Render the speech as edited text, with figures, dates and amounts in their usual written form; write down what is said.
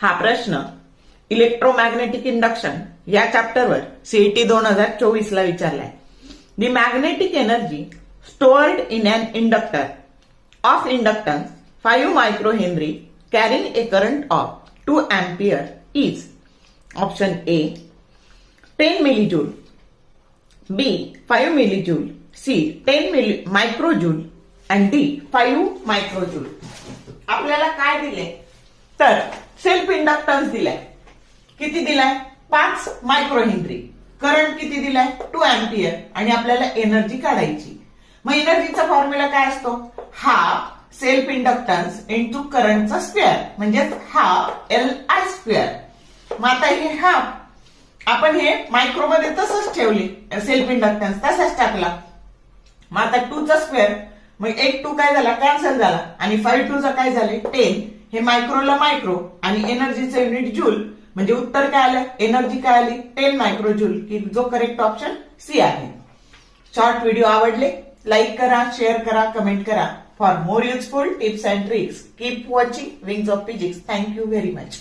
हा प्रश्न electromagnetic induction या चॅप्टरवर सीईटी 2024 ला विचारलाय. The magnetic energy stored in an inductor of inductance 5 microhenry carrying a current of 2 ampere is option A 10 millijoule, B 5 millijoule, C 10 microjoule and D 5 microjoule. आपल्याला काय दिले तर self inductance दिलाय. किती दिलाय? 5 मायक्रोहेनरी. करंट किती दिलाय? 2 एम्पियर. आणि आपल्याला एनर्जी काढायची. मग एनर्जीचा फॉर्म्युला काय असतो? हाफ सेल्फ इंडक्टन्स इंटू करंटचा स्क्वेअर म्हणजे हाफ LI स्क्वेअर. मग आता हे हाफ आपण हे मायक्रोमध्ये तसंच ठेवली, सेल्फ इंडक्टन्स तसाच टाकला. मग आता 2 चा स्क्वेअर, मग 1 2 काय झाला? कॅन्सल झाला. आणि 5 2 चा काय झाले? 10. हे मायक्रोला मायक्रो आणि एनर्जीचं युनिट जूल म्हणजे उत्तर काय आलं? एनर्जी काय आली? 10 मायक्रोजूल, की जो करेक्ट ऑप्शन सी आहे. शॉर्ट व्हिडिओ आवडले लाईक करा, शेअर करा, कमेंट करा. For more useful tips and tricks keep watching wings of physics. Thank you very much.